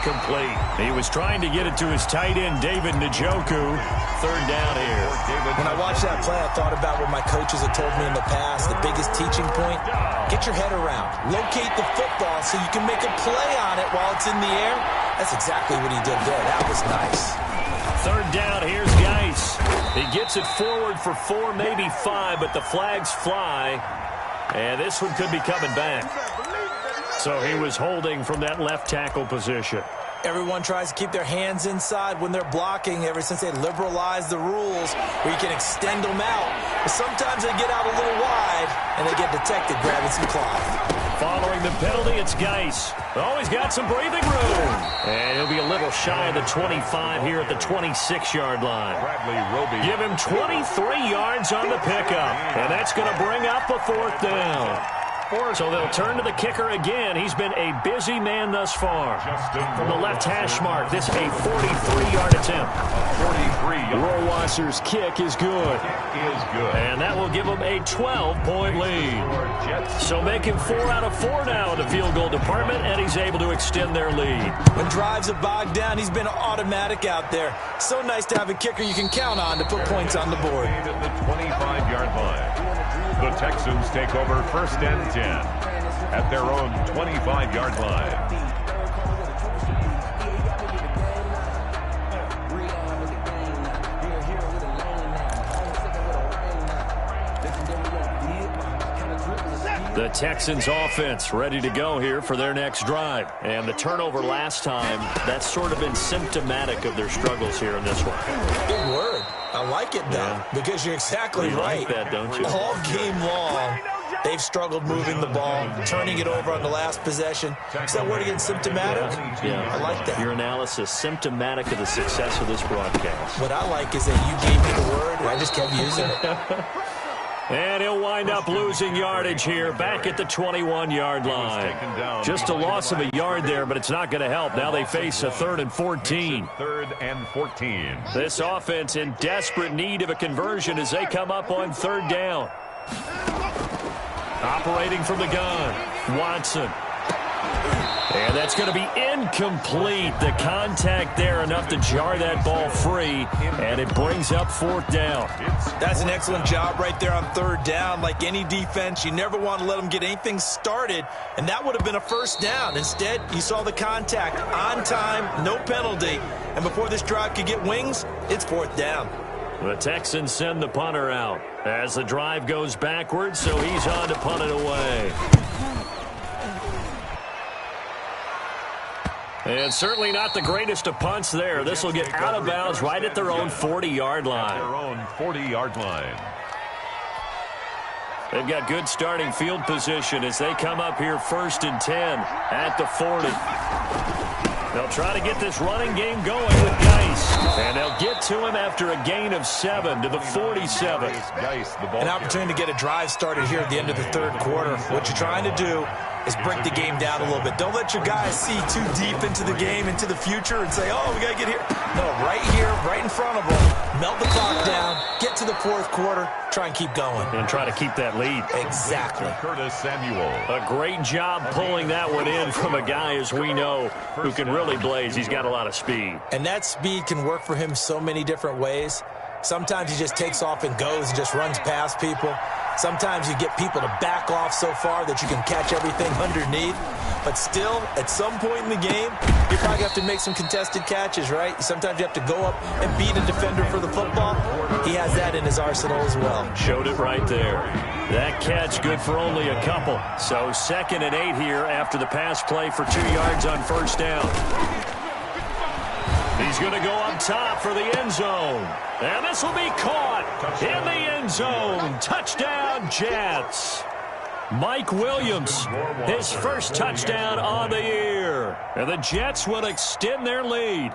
Complete. He was trying to get it to his tight end, David Njoku. 3rd down here. When I watched that play, I thought about what my coaches have told me in the past. The biggest teaching point, get your head around. Locate the football so you can make a play on it while it's in the air. That's exactly what he did there. That was nice. 3rd down, here's Geis. He gets it forward for 4, maybe 5, but the flags fly. And this one could be coming back. So he was holding from that left tackle position. Everyone tries to keep their hands inside when they're blocking ever since they liberalized the rules where you can extend them out. But sometimes they get out a little wide and they get detected grabbing some cloth. Following the penalty, it's Geis. Oh, he's got some breathing room. And he'll be a little shy of the 25 here at the 26-yard line. Bradley Roby. Give him 23 yards on the pickup. And that's going to bring up a 4th down. So they'll turn to the kicker again. He's been a busy man thus far. From the left hash mark, this a 43-yard attempt. 43. Rohrwasser's kick is good. And that will give him a 12-point lead. So make him 4 out of 4 now in the field goal department, and he's able to extend their lead. When drives are bogged down, he's been automatic out there. So nice to have a kicker you can count on to put points on the board. At the 25-yard line. The Texans take over 1st and 10 at their own 25-yard line. The Texans offense ready to go here for their next drive. And the turnover last time, that's sort of been symptomatic of their struggles here in this one. Good word. I like it, though, because you're exactly right. Like that, don't you? All game long, They've struggled moving the ball, turning it over on the last possession. Is that word again, symptomatic? Yeah, I like that. Your analysis, symptomatic of the success of this broadcast. What I like is that you gave me the word, and I just kept using it. And he'll wind up losing yardage here, back at the 21-yard line. Just a loss of a yard there, but it's not going to help. Now they face a 3rd and 14. 3rd and 14. This offense in desperate need of a conversion as they come up on 3rd down. Operating from the gun, Watson. And that's going to be incomplete. The contact there enough to jar that ball free, and it brings up 4th down. That's an excellent job right there on 3rd down. Like any defense, you never want to let them get anything started, and that would have been a 1st down. Instead, you saw the contact on time, no penalty, and before this drive could get wings, it's 4th down. The Texans send the punter out as the drive goes backwards, so he's on to punt it away. And certainly not the greatest of punts there. This will get out of bounds right at their own 40-yard line. Their own 40-yard line. They've got good starting field position as they come up here 1st and 10 at the 40. They'll try to get this running game going with Geis. And they'll get to him after a gain of 7 to the 47. An opportunity to get a drive started here at the end of the 3rd quarter. What you're trying to do is break the game down a little bit. Don't let your guys see too deep into the game, into the future, and say, oh, we got to get here. No, right here, right in front of them. Melt the clock down, get to the 4th quarter, try and keep going. And try to keep that lead. Exactly. Curtis Samuel. A great job pulling that one in from a guy, as we know, who can really blaze. He's got a lot of speed. And that speed can work for him so many different ways. Sometimes he just takes off and goes and just runs past people. Sometimes you get people to back off so far that you can catch everything underneath. But still, at some point in the game, you probably have to make some contested catches, right? Sometimes you have to go up and beat a defender for the football. He has that in his arsenal as well. Showed it right there. That catch good for only a couple. So 2nd and 8 here after the pass play for 2 yards on 1st down. He's going to go up top for the end zone. And this will be caught in the end zone. Touchdown, Jets. Mike Williams, his first touchdown on the year. And the Jets will extend their lead.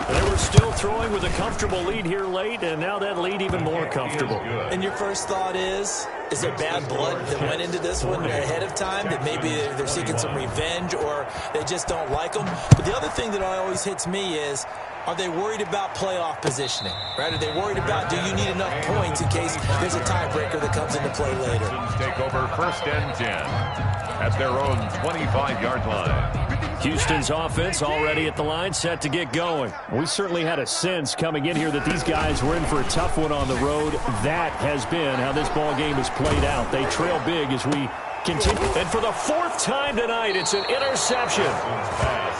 They were still throwing with a comfortable lead here late, and now that lead even more comfortable. And your first thought is there bad blood that went into this one ahead of time, that maybe they're seeking some revenge or they just don't like them? But the other thing that always hits me is, are they worried about playoff positioning? Right? Are they worried about, do you need enough points in case there's a tiebreaker that comes into play later? Take over 1st and 10 at their own 25-yard line. Houston's offense already at the line, set to get going. We certainly had a sense coming in here that these guys were in for a tough one on the road. That has been how this ball game has played out. They trail big as we continue. And for the 4th time tonight, it's an interception.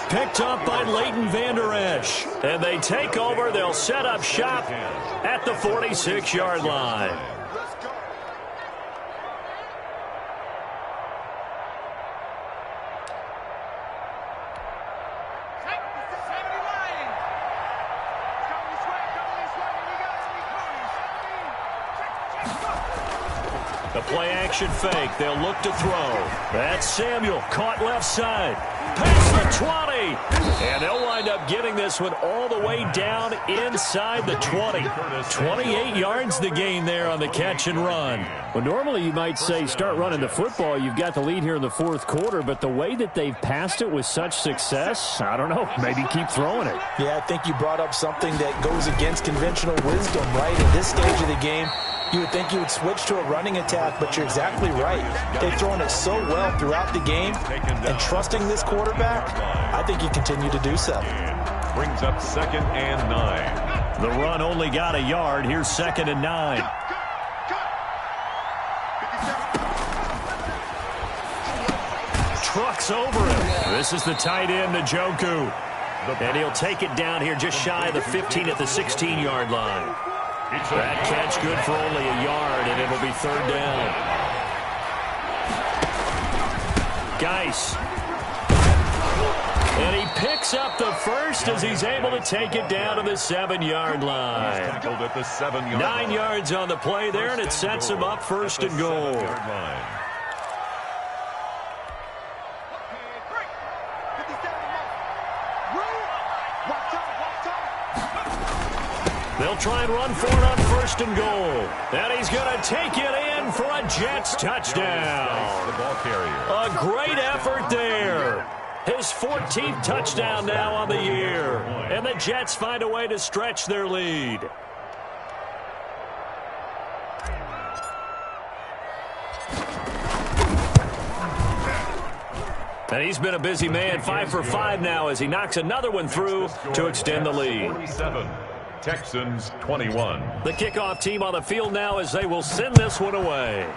Picked up by Leighton Vander Esch. And they take over. They'll set up shop at the 46-yard line. The play-action fake. They'll look to throw. That's Samuel. Caught left side. Past the 20. And they'll wind up getting this one all the way down inside the 20. 28 yards the gain there on the catch and run. Well, normally you might say start running the football. You've got the lead here in the 4th quarter. But the way that they've passed it with such success, I don't know. Maybe keep throwing it. Yeah, I think you brought up something that goes against conventional wisdom, right? At this stage of the game, you would think you would switch to a running attack, but you're exactly right. They've thrown it so well throughout the game, and trusting this quarterback, I think you continue to do so. Brings up 2nd and 9. The run only got a yard. Here's 2nd and 9. Trucks over him. This is the tight end, Njoku. And he'll take it down here just shy of the 15 at the 16-yard line. That catch good for only a yard, and it'll be 3rd down. Geis. And he picks up the first as he's able to take it down to the 7-yard line. Tackled at the 7-yard line. 9 yards on the play there, and it sets him up first and goal. They'll try and run for it on first and goal. And he's going to take it in for a Jets touchdown. The ball carrier. A great effort there. His 14th touchdown now on the year. And the Jets find a way to stretch their lead. And he's been a busy man, 5 for 5 now as he knocks another one through to extend the lead. 47. Texans 21. The kickoff team on the field now as they will send this one away.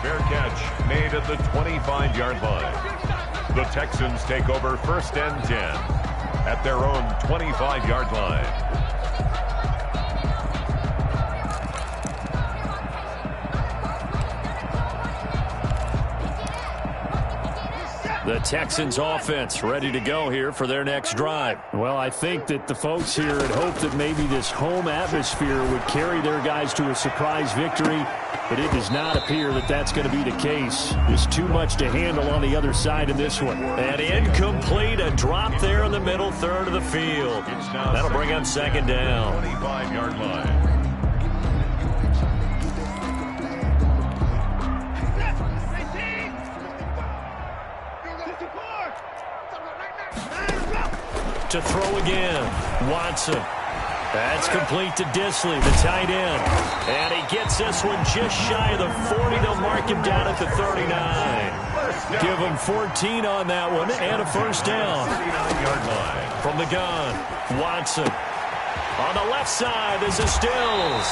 Fair catch made at the 25-yard line. The Texans take over first and 10 at their own 25-yard line. The Texans offense ready to go here for their next drive. Well, I think that the folks here had hoped that maybe this home atmosphere would carry their guys to a surprise victory, but it does not appear that that's going to be the case. There's too much to handle on the other side of this one. And incomplete, a drop there in the middle third of the field. That'll bring up second down. 25-yard line. To throw again, Watson. That's complete to Disley, the tight end. And he gets this one just shy of the 40. They'll mark him down at the 39. Give him 14 on that one and a first down. 39-yard line. From the gun, Watson. On the left side, this is Stills.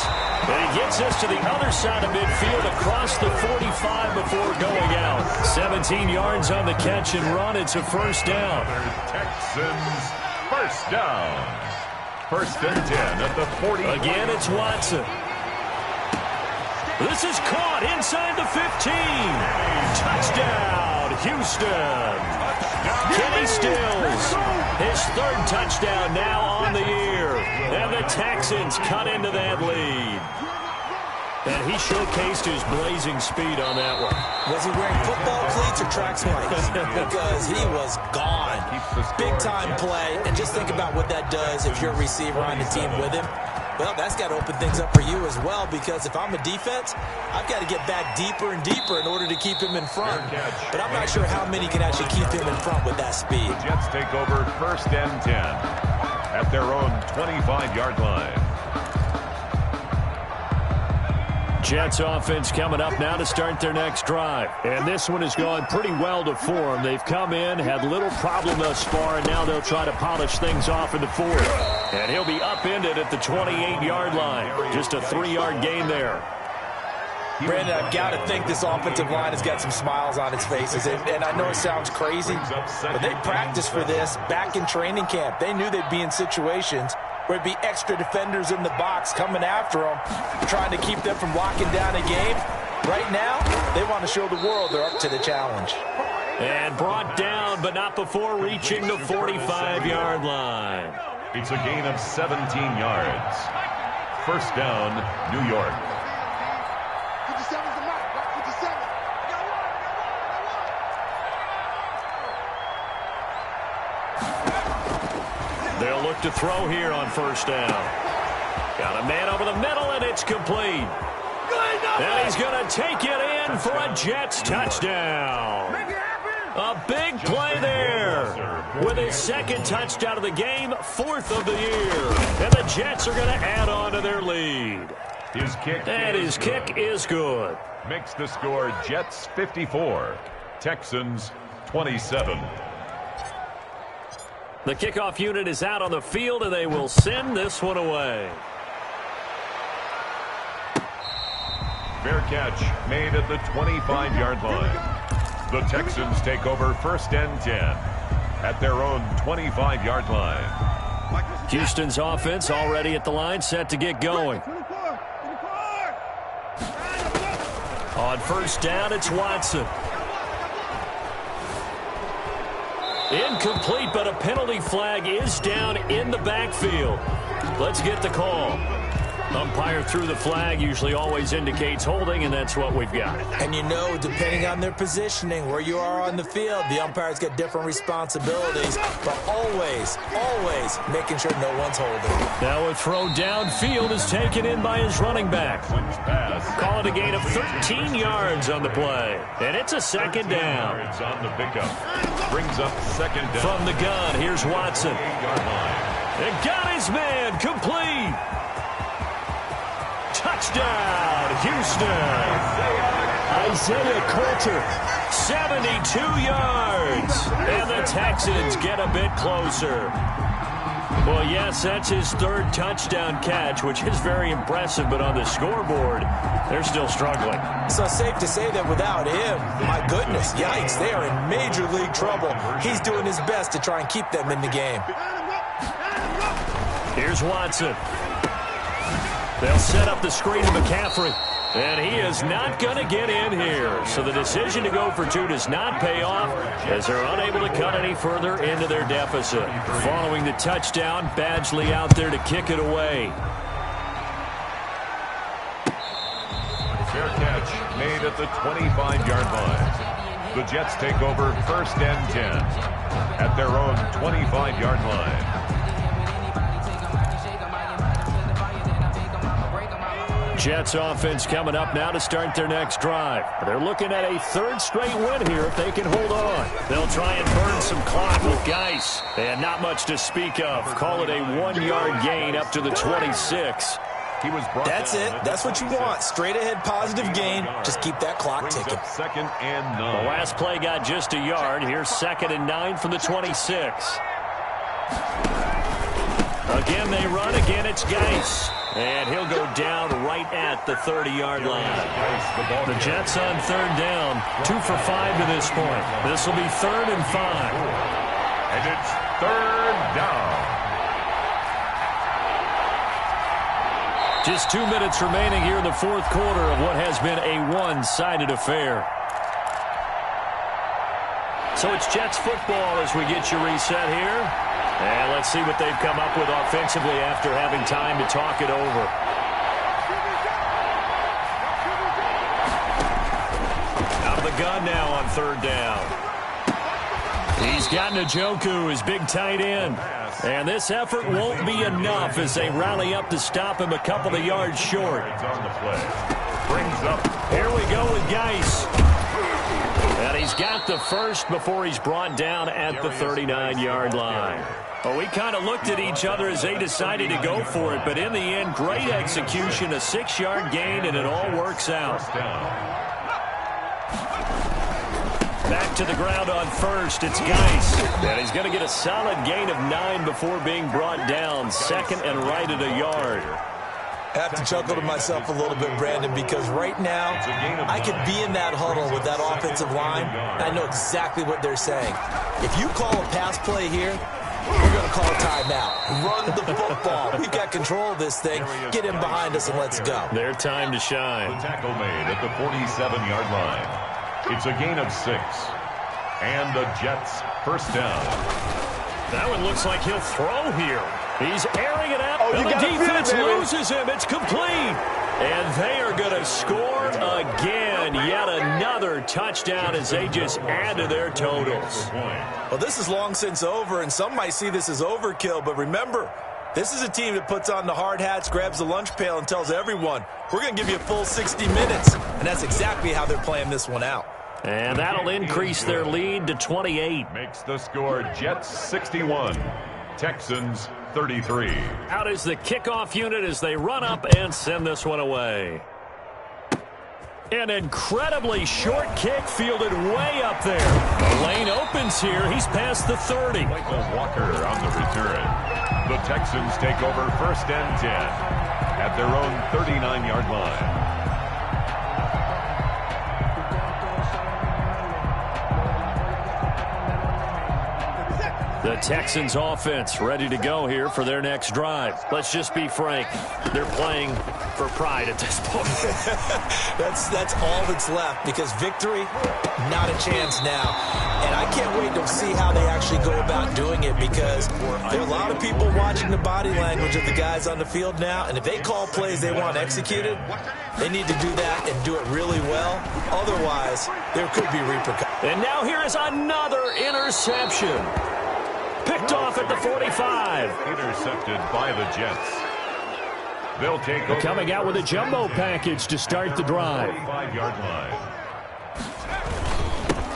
And he gets this to the other side of midfield across the 45 before going out. 17 yards on the catch and run. It's a first down. Texans first down. First and 10 at the 40. Again, it's Watson. This is caught inside the 15. Touchdown, Houston. Kenny Stills, his third touchdown now on the year. And the Texans cut into that lead. And he showcased his blazing speed on that one. Was he wearing football cleats or track spikes? Because he was gone. Big-time play. And just think about what that does if you're a receiver on the team with him. Well, that's got to open things up for you as well, because if I'm a defense, I've got to get back deeper and deeper in order to keep him in front. But I'm not sure how many can actually keep him in front with that speed. The Jets take over first and 10 at their own 25-yard line. Jets offense coming up now to start their next drive. And this one has gone pretty well to form. They've come in, had little problem thus far, and now they'll try to polish things off in the fourth. And he'll be upended at the 28-yard line. Just a 3-yard gain there. Brandon, I've got to think this offensive line has got some smiles on its faces. And I know it sounds crazy, but they practiced for this back in training camp. They knew they'd be in situations where it'd be extra defenders in the box coming after them, trying to keep them from locking down a game. Right now, they want to show the world they're up to the challenge. And brought down, but not before reaching the 45-yard line. It's a gain of 17 yards. First down, New York. 57's the mark, right? 57. They'll look to throw here on first down. Got a man over the middle, and it's complete. And he's going to take it in for a Jets touchdown. A big play there. With his second touchdown of the game, 4th of the year. And the Jets are going to add on to their lead. His kick is good. Makes the score Jets 54, Texans 27. The kickoff unit is out on the field, and they will send this one away. Fair catch made at the 25-yard line. The Texans take over first and 10 at their own 25-yard line. Houston's offense already at the line, set to get going. On first down, it's Watson. Incomplete, but a penalty flag is down in the backfield. Let's get the call. Umpire threw the flag, usually always indicates holding, and that's what we've got. And you know, depending on their positioning, where you are on the field, the umpires get different responsibilities, but always, always making sure no one's holding. Now a throw downfield is taken in by his running back. Call it a gain of 13 yards on the play, and it's a second down. It's on the pickup. Brings up second down. From the gun, here's Watson. And got his man, complete. Touchdown, Houston. Isaiah Coulter, 72 yards. And the Texans get a bit closer. Well, yes, that's his third touchdown catch, which is very impressive, but on the scoreboard, they're still struggling. So safe to say that without him, my goodness, yikes, they are in major league trouble. He's doing his best to try and keep them in the game. Here's Watson. They'll set up the screen to McCaffrey, and he is not going to get in here. So the decision to go for two does not pay off as they're unable to cut any further into their deficit. Following the touchdown, Badgley out there to kick it away. Fair catch made at the 25-yard line. The Jets take over 1st and 10 at their own 25-yard line. Jets offense coming up now to start their next drive. They're looking at a third straight win here if they can hold on. They'll try and burn some clock with Geis. And not much to speak of. Call it a 1-yard gain up to the 26. That's it. That's what you want. Straight ahead positive gain. Just keep that clock ticking. 2nd and 9. The last play got just a yard. Here's 2nd and 9 from the 26. Again they run. Again it's Geis. And he'll go down right at the 30-yard line. The Jets on 3rd down. 2 for 5 to this point. This will be 3rd and 5. And it's 3rd down. Just 2 minutes remaining here in the 4th quarter of what has been a one-sided affair. So it's Jets football as we get you reset here. And let's see what they've come up with offensively after having time to talk it over. Out of the gun now on 3rd down. He's got Njoku, his big tight end. And this effort won't be enough as they rally up to stop him a couple of yards short. On the play. Brings up. Here we go with Geis. And he's got the first before he's brought down at the 39-yard line. Well, we kind of looked at each other as they decided to go for it, but in the end, great execution, a 6-yard gain, and it all works out. Back to the ground on 1st, it's Geis. And he's going to get a solid gain of 9 before being brought down, 2nd and right at a yard. I have to chuckle to myself a little bit, Brandon, because right now I could be in that huddle with that offensive line, and I know exactly what they're saying. If you call a pass play here, we're going to call a timeout. Run the football. We've got control of this thing. Get in behind us and let's go. Their time to shine. The tackle made at the 47-yard line. It's a gain of 6. And the Jets 1st down. That one looks like he'll throw here. He's airing it out, and the defense loses him. It's complete. And they are going to score again. Yet another touchdown as they just add to their totals. Well, this is long since over, and some might see this as overkill. But remember, this is a team that puts on the hard hats, grabs the lunch pail, and tells everyone, we're going to give you a full 60 minutes. And that's exactly how they're playing this one out. And that'll increase their lead to 28. Makes the score Jets 61, Texans 33. Out is the kickoff unit as they run up and send this one away. An incredibly short kick fielded way up there. The lane opens here. He's past the 30. Michael Walker on the return. The Texans take over 1st and 10 at their own 39-yard line. The Texans offense ready to go here for their next drive. Let's just be frank. They're playing for pride at this point. That's all that's left, because victory, not a chance now. And I can't wait to see how they actually go about doing it, because there are a lot of people watching the body language of the guys on the field now, and if they call plays they want executed, they need to do that and do it really well. Otherwise, there could be repercussions. And now here is another interception. Picked off at the 45. Intercepted by the Jets. They'll take over. Coming out with a jumbo package to start the drive. 5-yard line.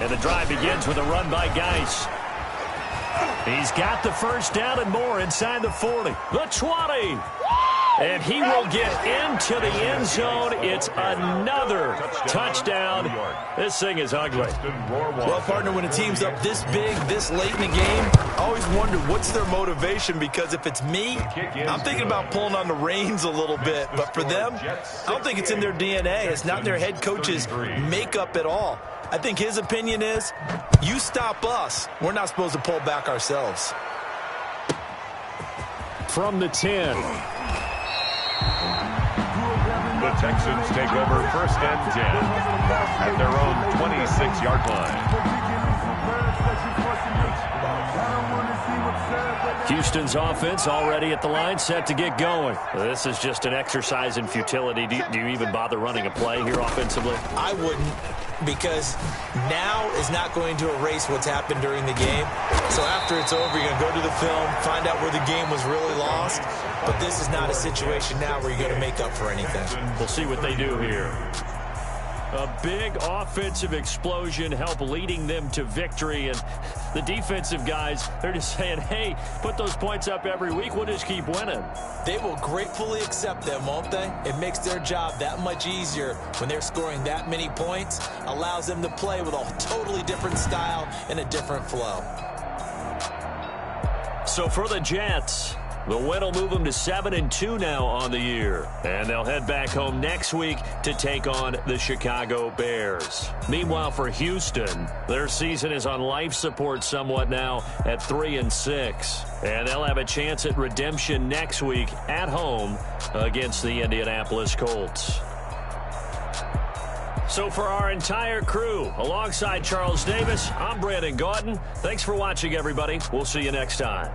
And the drive begins with a run by Geis. He's got the first down and more inside the 40. The 20. And he will get into the end zone. It's another touchdown. This thing is ugly. Well, partner, when a team's up this big, this late in the game, I always wonder what's their motivation, because if it's me, I'm thinking about pulling on the reins a little bit. But for them, I don't think it's in their DNA. It's not in their head coach's makeup at all. I think his opinion is, you stop us, we're not supposed to pull back ourselves. From the 10. The Texans take over first and 10 at their own 26-yard line. Houston's offense already at the line, set to get going. This is just an exercise in futility. Do you even bother running a play here offensively? I wouldn't, because now is not going to erase what's happened during the game. So after it's over, you're going to go to the film, find out where the game was really lost. But this is not a situation now where you're going to make up for anything. We'll see what they do here. A big offensive explosion help leading them to victory. And the defensive guys, they're just saying, hey, put those points up every week. We'll just keep winning. They will gratefully accept them, won't they? It makes their job that much easier when they're scoring that many points. Allows them to play with a totally different style and a different flow. So for the Jets, the win will move them to 7-2 now on the year. And they'll head back home next week to take on the Chicago Bears. Meanwhile, for Houston, their season is on life support somewhat now at 3-6. And they'll have a chance at redemption next week at home against the Indianapolis Colts. So for our entire crew, alongside Charles Davis, I'm Brandon Gaudin. Thanks for watching, everybody. We'll see you next time.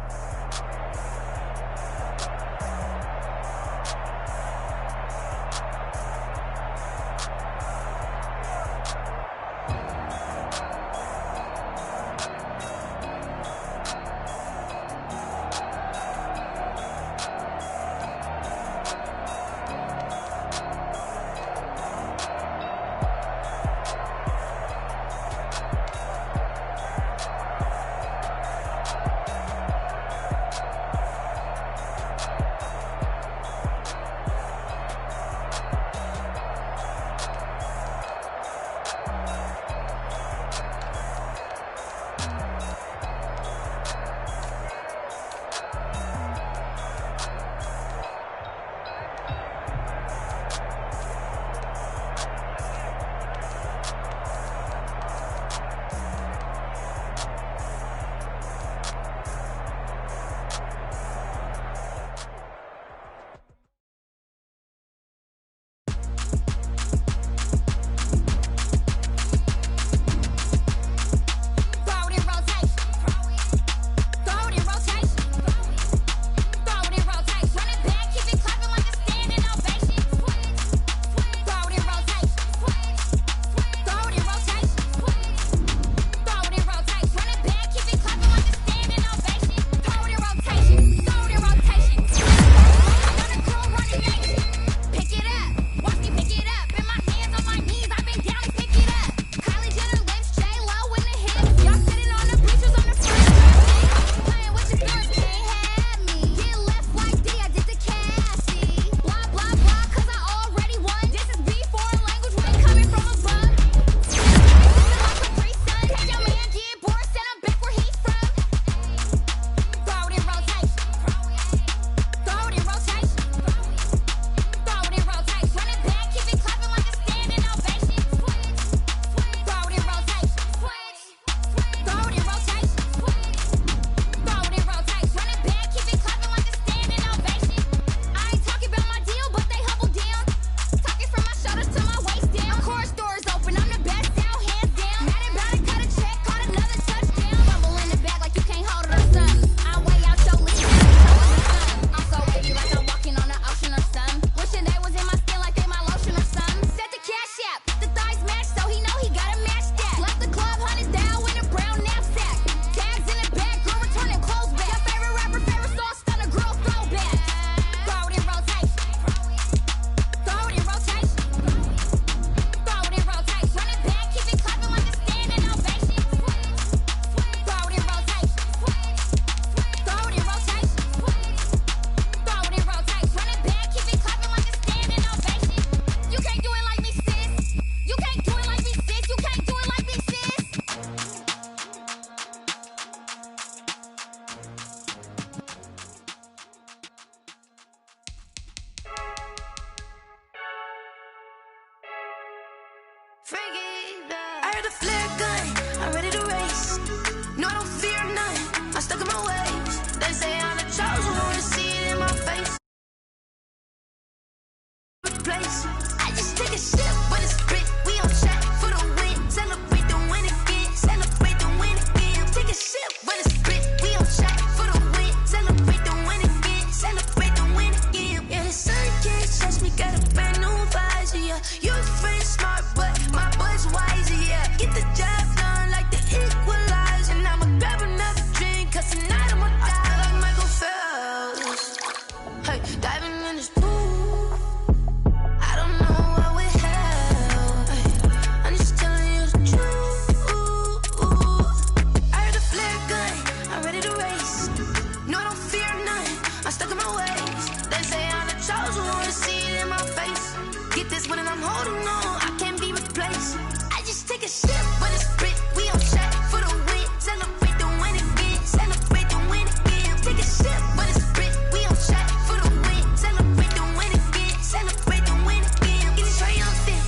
I'm stuck in my ways. They say I'm the chosen one, see it in my face. Get this one and I'm holding on, I can't be replaced. I just take a sip, but it's split. We on track for the win. Celebrate the win again. Celebrate the win again. Take a sip, but it's split. We on track for the win. Celebrate the win again. Celebrate the win again. Get it triumphant.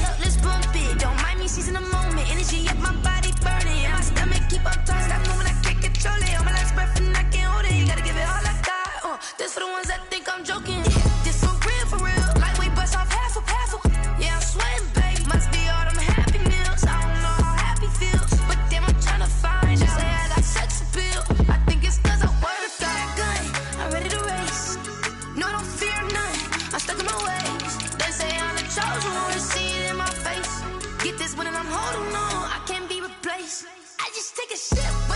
Look, let's bump it. Don't mind me seizing the moment. Energy up my body burning. My stomach keep up tight. Stop moving, I can't control it. All my life's breath and I can't hold it. You gotta give it all I got. This for the ones that think I'm joking. This for real, for real. Lightweight bust off half of. Yeah, I'm sweating, babe. Must be all them happy meals. I don't know how happy feels, but damn, I'm tryna find you. Say I got sex appeal. I think it's cause I work. Got a gun, I'm ready to race. No, don't fear none. I'm stuck in my ways. They say I'm the chosen one, see it in my face. Get this one and I'm holding on. I can't be replaced. I just take a sip.